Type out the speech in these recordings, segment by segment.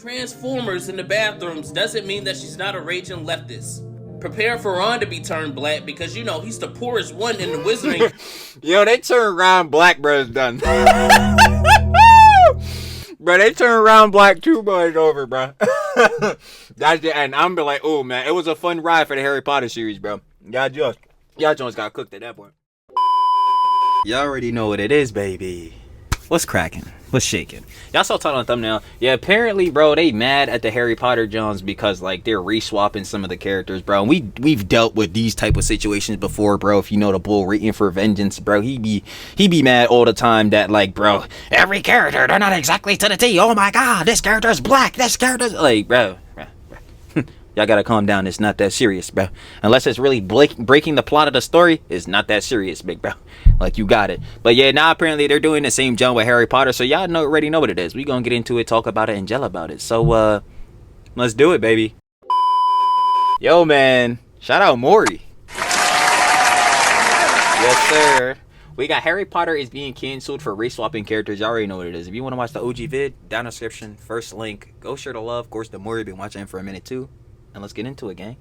Transformers in the bathrooms doesn't mean that she's not a raging leftist. Prepare for Ron to be turned black because, you know, he's the poorest one in the wizarding. Yo, they turn around black, bro, it's done. Bro, they turn around black 2 boys over, bro. That's the end. I'm be like, oh, man, it was a fun ride for the Harry Potter series, bro. Y'all just got cooked at that point. Y'all already know what it is, baby. What's cracking? What's shaking? Y'all saw title on thumbnail. Yeah, apparently, bro, they mad at the Harry Potter Jones because, like, they're reswapping some of the characters, bro. And we've dealt with these type of situations before, bro. If you know the bull waiting for vengeance, bro, he be mad all the time that, like, bro, every character, they're not exactly to the T. Oh my God, this character's black. This character's like, bro. Y'all gotta calm down. It's not that serious, bro. Unless it's really breaking the plot of the story, it's not that serious, big bro. Like, you got it. But yeah, now apparently they're doing the same jump with Harry Potter, so y'all already know what it is. We gonna get into it, talk about it, and gel about it. So, let's do it, baby. Yo, man. Shout out Maury. Yes, sir. We got Harry Potter is being canceled for race swapping characters. Y'all already know what it is. If you want to watch the OG vid, down in the description, first link. Go share the love. Of course, the Maury been watching for a minute too. And let's get into it, gang.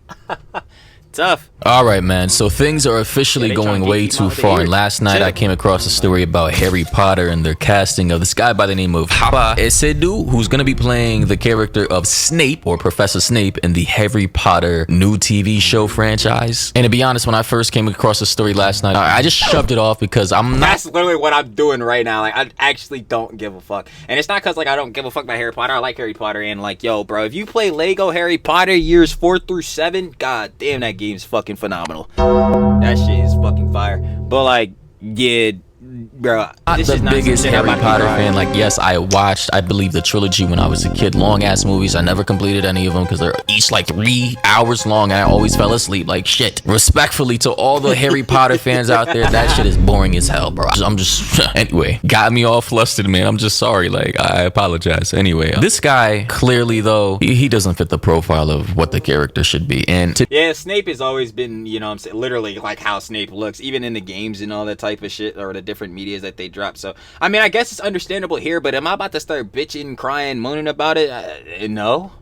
Tough. All right, man. So things are officially going way too far. And last night I came across a story about Harry Potter and their casting of this guy by the name of Preciate You, who's going to be playing the character of Snape, or Professor Snape, in the Harry Potter new TV show franchise. And to be honest, when I first came across the story last night, I just shoved it off because That's literally what I'm doing right now. Like, I actually don't give a fuck. And it's not because, like, I don't give a fuck about Harry Potter. I like Harry Potter. And, like, yo, bro, if you play Lego Harry Potter years 4 through 7, god damn, that game's fucking phenomenal. That shit is fucking fire. But, like, yeah, bro, not the biggest Harry Potter fan. Like, yes, I watched, I believe, the trilogy when I was a kid. Long ass movies. I never completed any of them because they're each like 3 hours long. I always fell asleep like shit. Respectfully to all the Harry Potter fans out there, that shit is boring as hell, bro. I'm just anyway, got me all flustered, man. I'm just sorry. Like, I apologize. Anyway, this guy clearly though, he doesn't fit the profile of what the character should be. And yeah, Snape has always been, you know what I'm saying, literally like how Snape looks, even in the games and all that type of shit, or the different medias that they drop. So I mean, I guess it's understandable here, but am I about to start bitching, crying, moaning about it? No.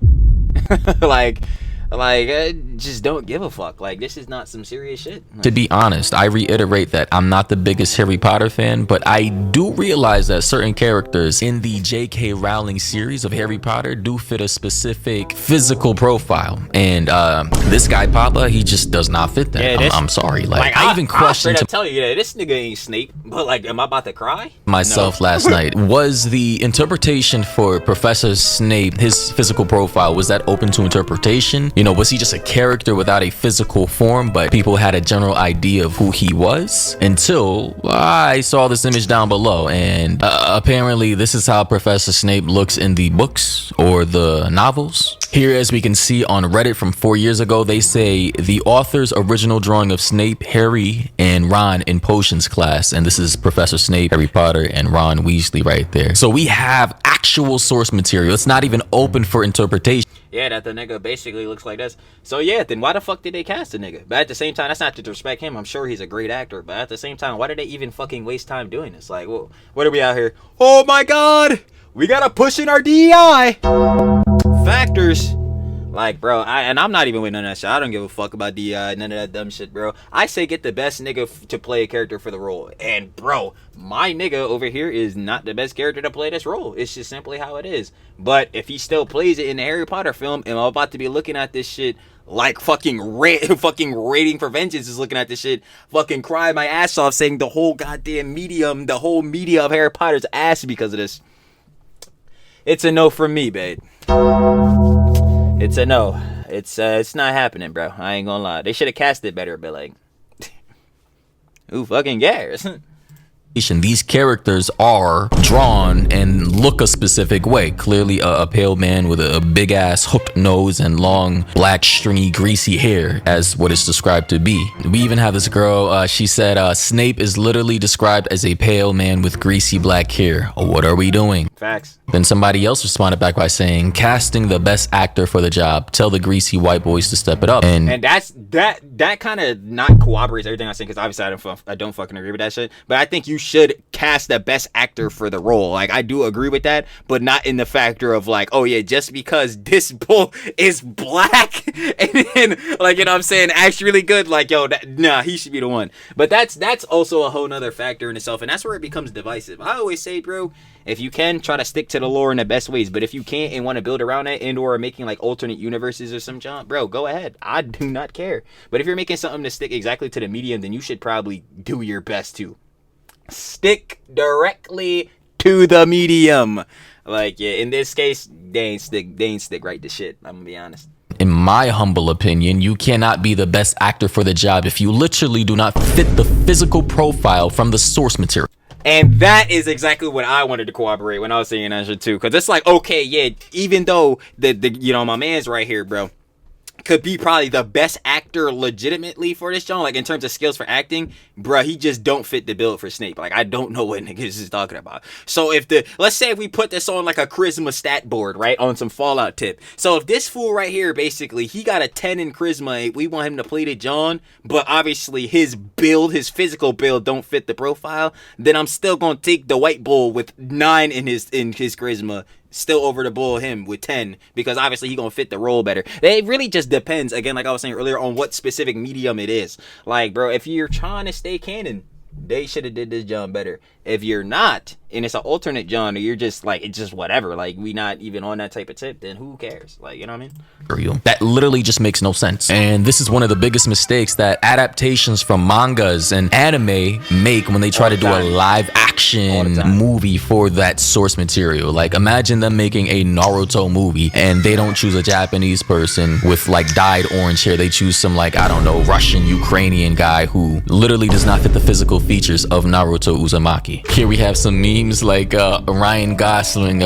like just don't give a fuck. Like, this is not some serious shit. To be honest, I reiterate that I'm not the biggest Harry Potter fan, but I do realize that certain characters in the J.K. Rowling series of Harry Potter do fit a specific physical profile, and this guy Papa, he just does not fit that. Yeah, I'm sorry. Like I even questioned to tell you that this nigga ain't Snape, but like, am I about to cry? Myself last night. Was the interpretation for Professor Snape, his physical profile, was that open to interpretation? You know, was he just a character without a physical form, but people had a general idea of who he was? Until I saw this image down below, and apparently this is how Professor Snape looks in the books or the novels. Here, as we can see on Reddit from 4 years ago, they say the author's original drawing of Snape, Harry, and Ron in potions class, and this is Professor Snape, Harry Potter, and Ron Weasley right there. So we have actual source material. It's not even open for interpretation. Yeah, that the nigga basically looks like this. So yeah, then why the fuck did they cast the nigga? But at the same time, that's not to disrespect him. I'm sure he's a great actor. But at the same time, why did they even fucking waste time doing this? Like, well, what are we out here? Oh my god! We gotta push in our DEI factors. Like, bro, I'm not even with none of that shit. I don't give a fuck about DEI, none of that dumb shit, bro. I say get the best nigga to play a character for the role. And, bro, my nigga over here is not the best character to play this role. It's just simply how it is. But if he still plays it in the Harry Potter film, and I'm about to be looking at this shit like fucking Rating for Vengeance is looking at this shit, fucking crying my ass off, saying the whole goddamn the whole media of Harry Potter's ass because of this. It's a no from me, babe. It's a no. It's not happening, bro. I ain't gonna lie. They should have cast it better, but like, who fucking cares? These characters are drawn and look a specific way. Clearly a pale man with a big ass hooked nose and long black stringy greasy hair, as what it's described to be. We even have this girl, she said Snape is literally described as a pale man with greasy black hair. What are we doing? Facts. Then somebody else responded back by saying, casting the best actor for the job. Tell the greasy white boys to step it up. And that kind of not corroborates everything I'm saying, because obviously I don't fucking agree with that shit. But I think you should cast the best actor for the role. Like, I do agree with that, but not in the factor of like, oh yeah, just because this bull is black and then, like, you know what I'm saying, acts really good, like, yo, nah, he should be the one. But that's also a whole nother factor in itself, and that's where it becomes divisive. I always say, bro, if you can, try to stick to the lore in the best ways. But if you can't and want to build around it and or making like alternate universes or some junk, bro, go ahead. I do not care. But if you're making something to stick exactly to the medium, then you should probably do your best to stick directly to the medium. Like, yeah, in this case, they ain't stick right to shit. I'm gonna be honest. In my humble opinion, you cannot be the best actor for the job if you literally do not fit the physical profile from the source material. And that is exactly what I wanted to corroborate when I was saying that shit too. Because it's like, okay, yeah, even though the you know, my man's right here, bro, could be probably the best actor legitimately for this show, like in terms of skills for acting, bruh, he just don't fit the bill for Snape. Like, I don't know what niggas is talking about. So let's say if we put this on like a charisma stat board, right, on some Fallout tip. So if this fool right here, basically, he got a 10 in charisma, we want him to play the John, but obviously his build, his physical build don't fit the profile, then I'm still gonna take the white bull with 9 in his charisma, still over the bull him with 10, because obviously he gonna fit the role better. It really just depends, again, like I was saying earlier, on what specific medium it is. Like, bro, if you're trying to stay canon, they should have did this John better. If you're not, and it's an alternate John, or you're just like, it's just whatever, like, we not even on that type of tip, then who cares? Like, you know what I mean? That literally just makes no sense. And this is one of the biggest mistakes that adaptations from mangas and anime make when they try to do a live action movie for that source material. Like, imagine them making a Naruto movie and they don't choose a Japanese person with like dyed orange hair. They choose some, like, I don't know, Russian, Ukrainian guy who literally does not fit the physical features of Naruto Uzumaki. Here we have some memes like Ryan Gosling,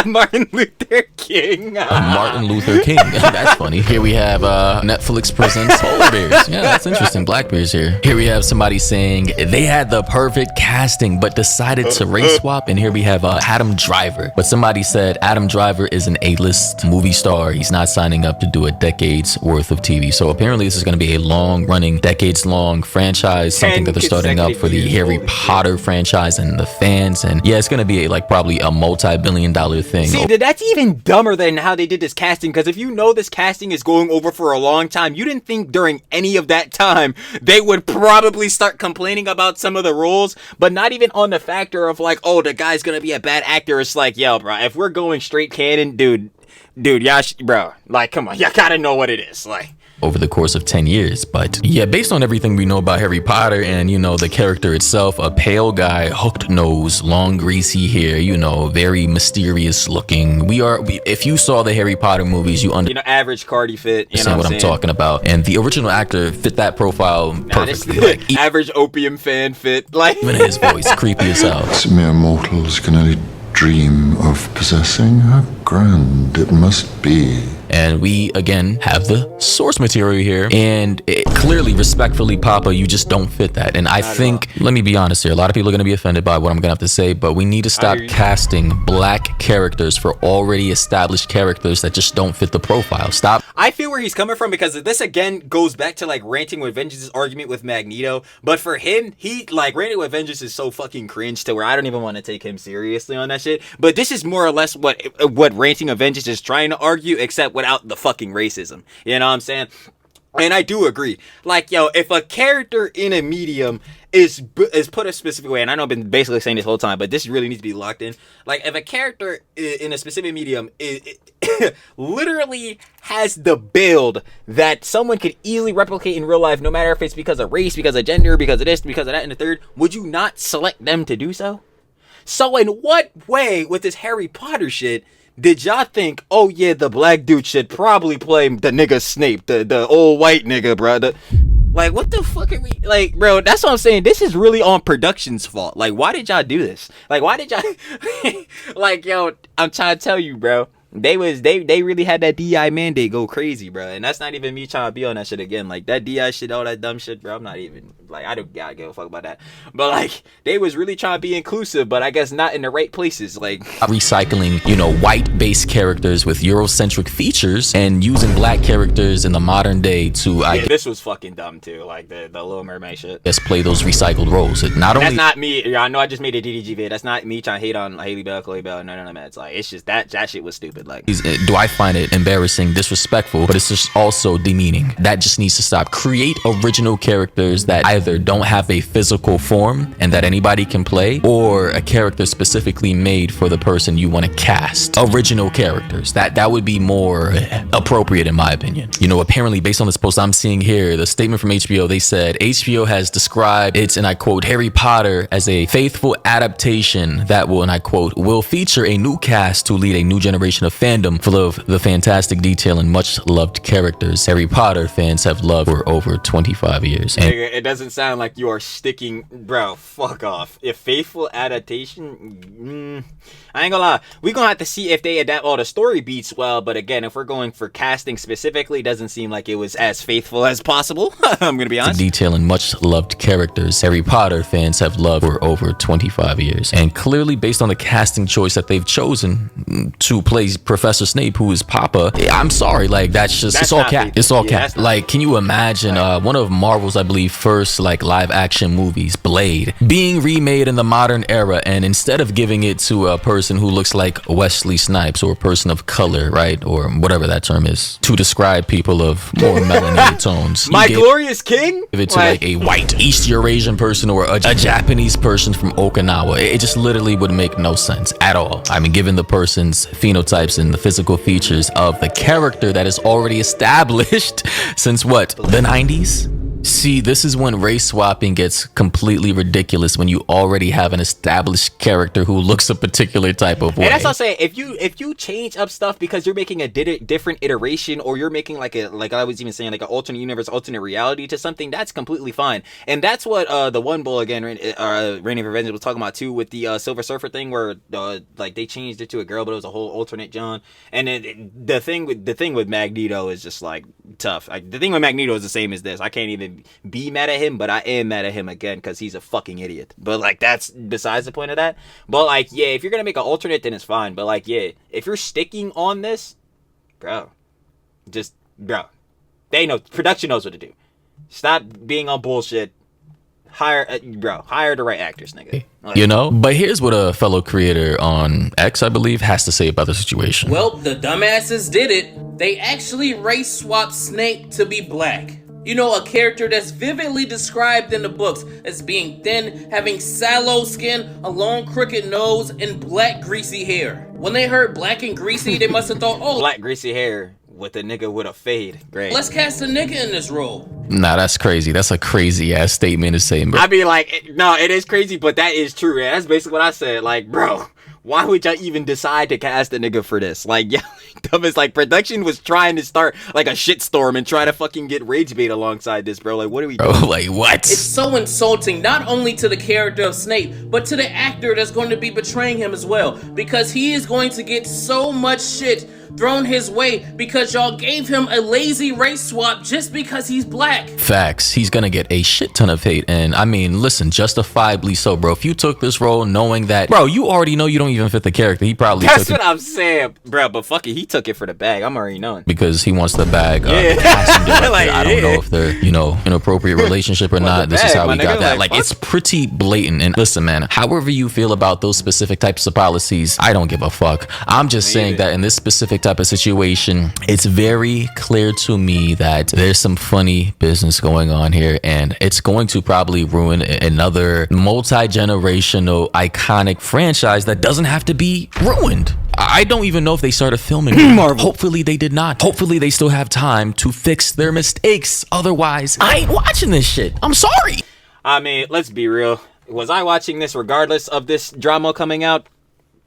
Martin Luther King. Martin Luther King. That's funny. Here we have Netflix presents polar bears. Yeah, that's interesting. Black bears here. Here we have somebody saying they had the perfect casting but decided to race swap. And here we have Adam Driver. But somebody said Adam Driver is an A-list movie star. He's not signing up to do a decade's worth of TV. So apparently this is going to be a long-running, decades-long franchise. Something that they're starting up for the Harry Potter franchise and the fans. And yeah, it's going to be probably a multi-billion-dollar thing. See, that's even dumber than how they did this casting, because if you know this casting is going over for a long time, you didn't think during any of that time they would probably start complaining about some of the roles, but not even on the factor of like, oh, the guy's gonna be a bad actor. It's like, yo, bro, if we're going straight canon, dude, y'all, bro, like, come on, y'all gotta know what it is, like. Over the course of 10 years. But yeah, based on everything we know about Harry Potter and, you know, the character itself, a pale guy, hooked nose, long greasy hair, you know, very mysterious looking. If you saw the Harry Potter movies, you average Cardi fit, you know what I'm talking about. And the original actor fit that profile perfectly. Like, average opium fan fit, like, even his voice, creepy as hell. Mere mortals can only dream of possessing. How grand it must be. And we, again, have the source material here. And clearly, respectfully, Papa, you just don't fit that. And I think, let me be honest here, a lot of people are going to be offended by what I'm going to have to say, but we need to stop casting black characters for already established characters that just don't fit the profile. Stop. I feel where he's coming from, because this, again, goes back to, like, Ranting with Vengeance's argument with Magneto. But for him, Ranting with Vengeance is so fucking cringe to where I don't even want to take him seriously on that shit. But this is more or less what Ranting with Vengeance is trying to argue, except without the fucking racism. You know what I'm saying? And I do agree. Like, yo, if a character in a medium is put a specific way, and I know I've been basically saying this whole time, but this really needs to be locked in. Like, if a character in a specific medium literally has the build that someone could easily replicate in real life, no matter if it's because of race, because of gender, because of this, because of that, and the third, would you not select them to do so? So in what way, with this Harry Potter shit, did y'all think, oh yeah, the black dude should probably play the nigga Snape, the old white nigga, bro? Like, what the fuck are we, like, bro, that's what I'm saying. This is really on production's fault. Like, why did y'all do this? Like, why did y'all, like, yo, I'm trying to tell you, bro. They really had that DI mandate go crazy, bro. And that's not even me trying to be on that shit again. Like that DI shit, all that dumb shit, bro. I'm not even like I don't give a fuck about that. But like they was really trying to be inclusive, but I guess not in the right places. Like recycling, you know, white-based characters with Eurocentric features and using black characters in the modern day to this was fucking dumb too. Like the Little Mermaid shit. just play those recycled roles. That's not me. I know I just made a DDG vid. That's not me trying to hate on Haley Bell, Chloe Bell. No, man. It's like it's just that shit was stupid. Like, do I find it embarrassing, disrespectful, but it's just also demeaning. That just needs to stop. Create original characters that either don't have a physical form and that anybody can play, or a character specifically made for the person you want to cast. Original characters. That would be more appropriate in my opinion. You know, apparently based on this post I'm seeing here, the statement from HBO, they said HBO has described its, and I quote, Harry Potter as a faithful adaptation that will, and I quote, will feature a new cast to lead a new generation of fandom full of the fantastic detail and much loved characters Harry Potter fans have loved for over 25 years. And it doesn't sound like you are sticking, bro. Fuck off. If faithful adaptation, I ain't gonna lie. We gonna have to see if they adapt all the story beats well. But again, if we're going for casting specifically, it doesn't seem like it was as faithful as possible. I'm gonna be honest. Detail and much loved characters Harry Potter fans have loved for over 25 years. And clearly based on the casting choice that they've chosen to play Professor Snape, who is Papa, I'm sorry, like it's all cat. It's all cat. Like, can you imagine one of Marvel's, I believe, first like live action movies, Blade, being remade in the modern era, and instead of giving it to a person who looks like Wesley Snipes or a person of color, right, or whatever that term is, to describe people of more melanated tones, My Glorious King, give it to like a white East Eurasian person or a Japanese person from Okinawa. It just literally would make no sense at all. I mean, given the person's phenotypes and the physical features of the character that is already established since what, the 90s? See, this is when race swapping gets completely ridiculous, when you already have an established character who looks a particular type of way. And that's what I'm saying. If you change up stuff because you're making a different iteration, or you're making like I was even saying, like an alternate universe, alternate reality to something, that's completely fine. And that's what the one bull again, Reign of Revenge was talking about too, with the Silver Surfer thing, where like they changed it to a girl, but it was a whole alternate John. And the thing with Magneto is just like tough. Like, the thing with Magneto is the same as this. I can't even be mad at him, but I am mad at him again because he's a fucking idiot. But like, that's besides the point of that. But like, yeah, if you're gonna make an alternate, then it's fine. But like, yeah, if you're sticking on this, bro, they know, production knows what to do. Stop being on bullshit. Hire the right actors, nigga. Like, you know? But here's what a fellow creator on X, I believe, has to say about the situation. Well, the dumbasses did it. They actually race swapped Snape to be black. You know, a character that's vividly described in the books as being thin, having sallow skin, a long crooked nose, and black greasy hair. When they heard black and greasy, they must have thought, oh, black greasy hair with a nigga with a fade. Great. Let's cast a nigga in this role. Nah, that's crazy. That's a crazy ass statement to say, bro. I mean, like, no, it is crazy, but that is true, man. That's basically what I said. Like, bro, why would y'all even decide to cast a nigga for this? Like, yeah, dumb as, like, production was trying to start like a shitstorm and try to fucking get rage bait alongside this, bro. Like, what are we doing? Oh, like, what? It's so insulting, not only to the character of Snape, but to the actor that's going to be betraying him as well, because he is going to get so much shit thrown his way because y'all gave him a lazy race swap just because he's black. Facts. He's gonna get a shit ton of hate, and I mean, listen, justifiably so, bro. If you took this role knowing that, bro, you already know you don't even fit the character. He probably That's what I'm saying, bro. But fuck it, he took it for the bag. I'm already knowing because he wants the bag. Yeah. Like, I don't know if they're, you know, inappropriate relationship or not. This is how we got that. Like, it's pretty blatant. And listen, man, however you feel about those specific types of policies, I don't give a fuck. I'm just saying that in this specific type of situation, it's very clear to me that there's some funny business going on here, and it's going to probably ruin another multi-generational iconic franchise that doesn't have to be ruined. I don't even know if they started filming Marvel. Hopefully they did not. Hopefully they still have time to fix their mistakes. Otherwise, I ain't watching this shit. I'm sorry. I mean, let's be real. Was I watching this regardless of this drama coming out?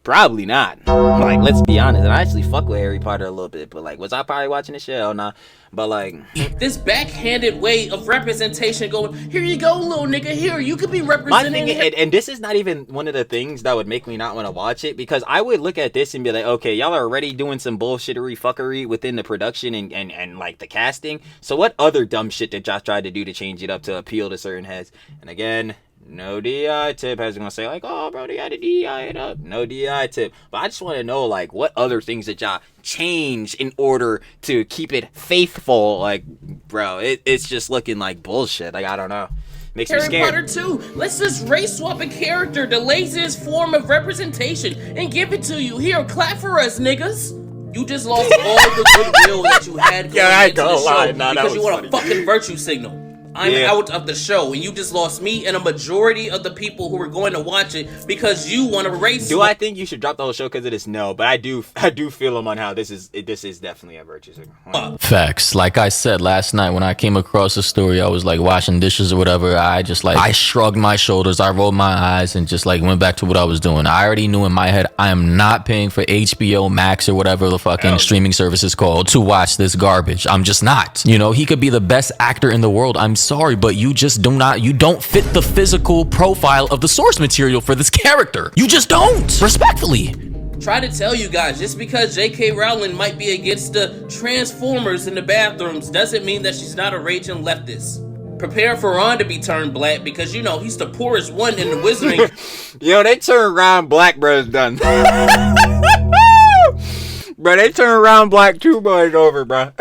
Probably not. Like, let's be honest. And I actually fuck with Harry Potter a little bit, but like, was I probably watching the show? Nah. But like, this backhanded way of representation going, here you go, little nigga, here, you could be my representing. thing, and this is not even one of the things that would make me not want to watch it, because I would look at this and be like, okay, y'all are already doing some bullshittery fuckery within the production and like the casting. So what other dumb shit did y'all try to do to change it up to appeal to certain heads? And again, no DI tip. Has gonna say like, oh bro, they had to DI it up. No DI tip. But I just want to know like what other things did y'all change in order to keep it faithful? Like, bro, it's just looking like bullshit. Like, I don't know. Makes me Harry scared. Potter 2. Let's just race swap a character, the laziest form of representation, and give it to you. Here, clap for us, niggas. You just lost all the goodwill that you had going into the show because you want a fucking virtue signal. I'm out of the show, and you just lost me and a majority of the people who were going to watch it because you want to race. Do I think you should drop the whole show because of this? No, but I do feel him on how this is definitely a virtue signal. Facts. Like I said last night when I came across the story, I was like washing dishes or whatever. I shrugged my shoulders, I rolled my eyes, and just like went back to what I was doing. I already knew in my head I am not paying for HBO Max or whatever the fucking streaming service is called to watch this garbage. I'm just not. You know, he could be the best actor in the world. I'm sorry, but you just don't fit the physical profile of the source material for this character. You just don't. Respectfully. Try to tell you guys, just because J.K. Rowling might be against the Transformers in the bathrooms doesn't mean that she's not a raging leftist. Prepare for Ron to be turned black because, you know, he's the poorest one in the wizarding. Yo, they turn around black, bro's done. Bro, they turn around black 2 boys over, bro.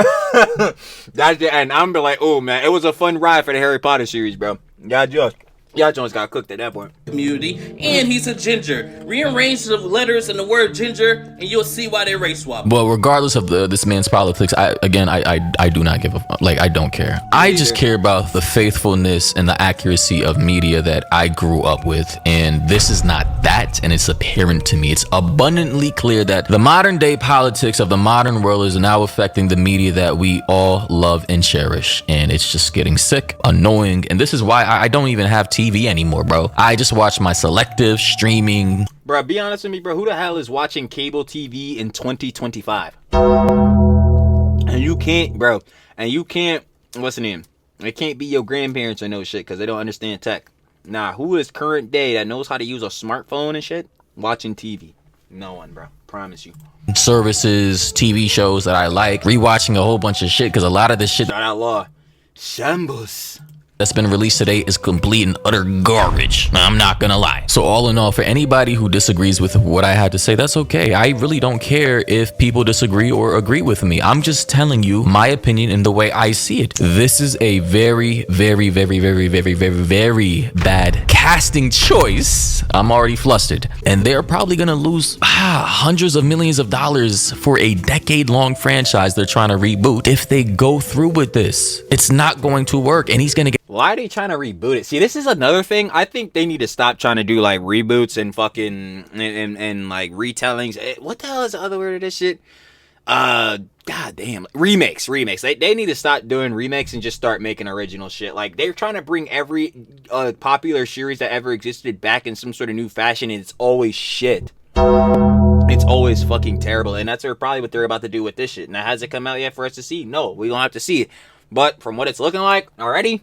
That's it. And I'm be like, oh man, it was a fun ride for the Harry Potter series, bro. Y'all Jones got cooked at that point. Community, and he's a ginger. Rearrange the letters and the word ginger, and you'll see why they race swap. Well, regardless of this man's politics, I do not give a fuck. Like, I don't care. I just care about the faithfulness and the accuracy of media that I grew up with, and this is not that, and it's apparent to me. It's abundantly clear that the modern day politics of the modern world is now affecting the media that we all love and cherish, and it's just getting sick, annoying, and this is why I don't even have TV anymore, bro. I just watch my selective streaming. Bro, be honest with me, bro. Who the hell is watching cable TV in 2025? And you can't, bro. And you can't, what's the name? It can't be your grandparents or no shit because they don't understand tech. Nah, who is current day that knows how to use a smartphone and shit watching TV? No one, bro. Promise you. Services, TV shows that I like, rewatching a whole bunch of shit because a lot of this shit Shout out law. Shambles. that's been released today is complete and utter garbage. I'm not gonna lie. So all in all, for anybody who disagrees with what I had to say, that's okay. I really don't care if people disagree or agree with me. I'm just telling you my opinion and the way I see it. This is a very, very, very, very, very, very, very bad casting choice. I'm already flustered. And they're probably gonna lose hundreds of millions of dollars for a decade-long franchise they're trying to reboot if they go through with this. It's not going to work, and he's gonna get. Why are they trying to reboot it? See, this is another thing. I think they need to stop trying to do like reboots and fucking and like retellings. What the hell is the other word of this shit? God damn, remakes. They need to stop doing remakes and just start making original shit. Like, they're trying to bring every popular series that ever existed back in some sort of new fashion, and it's always shit. It's always fucking terrible, and that's probably what they're about to do with this shit. Now, has it come out yet for us to see? No, we don't have to see it. But from what it's looking like already,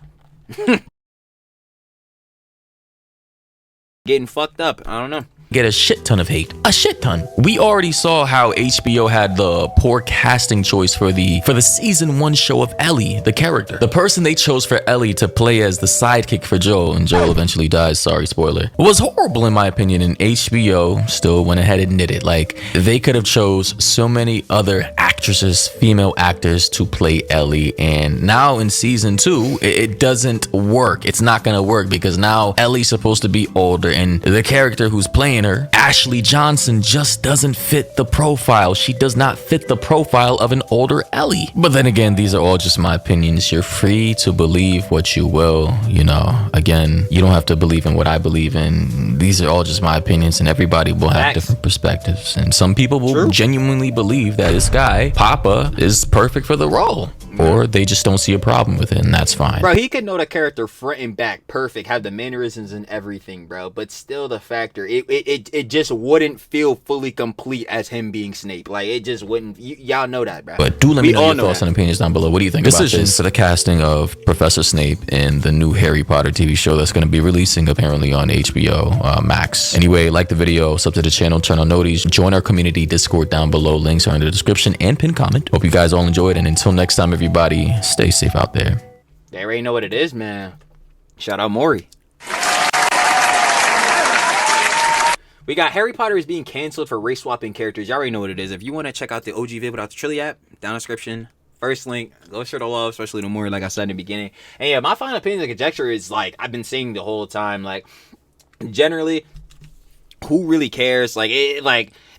getting fucked up. I don't know. Get a shit ton of hate. A shit ton. We already saw how HBO had the poor casting choice for the season 1 show of Ellie, the character. The person they chose for Ellie to play as the sidekick for Joel, and Joel eventually dies, sorry, spoiler, was horrible in my opinion, and HBO still went ahead and did it. Like, they could have chose so many other actresses, female actors to play Ellie, and now in season 2, it doesn't work. It's not gonna work because now Ellie's supposed to be older, and the character who's playing her, Ashley Johnson, just doesn't fit the profile. She does not fit the profile of an older Ellie. But then again, these are all just my opinions. You're free to believe what you will, you know. Again, you don't have to believe in what I believe in. These are all just my opinions, and everybody will have different perspectives. And some people will genuinely believe that this guy, Papa, is perfect for the role. or they just don't see a problem with it, and that's fine. Bro, he could know the character front and back perfect, have the mannerisms and everything, bro. But still, the factor, it just wouldn't feel fully complete as him being Snape. Like, it just wouldn't. Y'all know that, bro. But do let me know your thoughts that. and opinions down below. What do you think about this? For the casting of Professor Snape in the new Harry Potter TV show that's going to be releasing apparently on HBO Max. Anyway, like the video, sub to the channel, turn on noties, join our community Discord down below. Links are in the description and pinned comment. Hope you guys all enjoyed, and until next time, everybody, stay safe out there. They already know what it is, man. Shout out Maury. We got Harry Potter is being canceled for race swapping characters. Y'all already know what it is. If you want to check out the OG vid without the Trilly app, down in the description. First link, go share the love, especially the Maury, like I said in the beginning. And yeah, my final opinion and conjecture is, like, I've been saying the whole time, like, generally, who really cares? Like,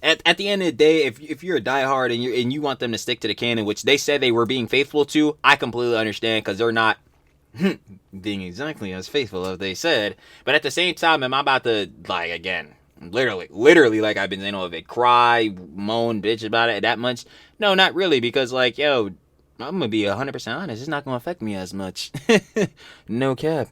at the end of the day, if you're a diehard and you want them to stick to the canon, which they said they were being faithful to, I completely understand, because they're not being exactly as faithful as they said. But at the same time, am I about to, like, again, literally, like I've been saying all of it, cry, moan, bitch about it that much? No, not really, because, like, yo, I'm gonna be 100% honest, it's not gonna affect me as much. No cap.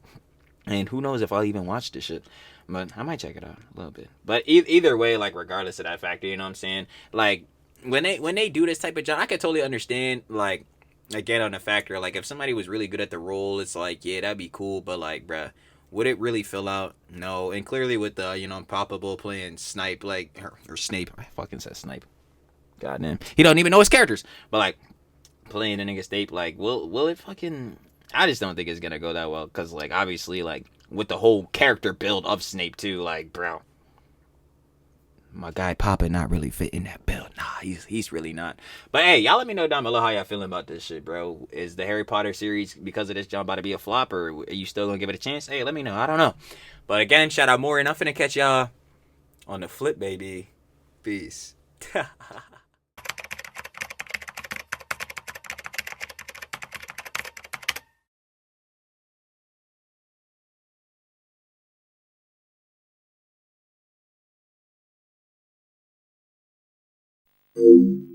And who knows if I'll even watch this shit. But I might check it out a little bit. But either way, like, regardless of that factor, you know what I'm saying? Like, when they do this type of job, I could totally understand, like, again, on the factor, like, if somebody was really good at the role, it's like, yeah, that'd be cool. But, like, bruh, would it really fill out? No. And clearly with the, you know, Palpable playing Snipe, like, or Snape. I fucking said Snipe. Goddamn. He don't even know his characters. But, like, playing a nigga Snape, like, will it fucking... I just don't think it's gonna go that well. Because, like, obviously, like, with the whole character build of Snape too, like, bro, my guy Papa not really fit in that build. Nah, he's really not. But hey, y'all let me know down below how y'all feeling about this shit, bro. Is the Harry Potter series, because of this jump, about to be a flop, or are you still gonna give it a chance? Hey, let me know. I don't know. But again, shout out more, and I'm finna catch y'all on the flip, baby. Peace. Thank you.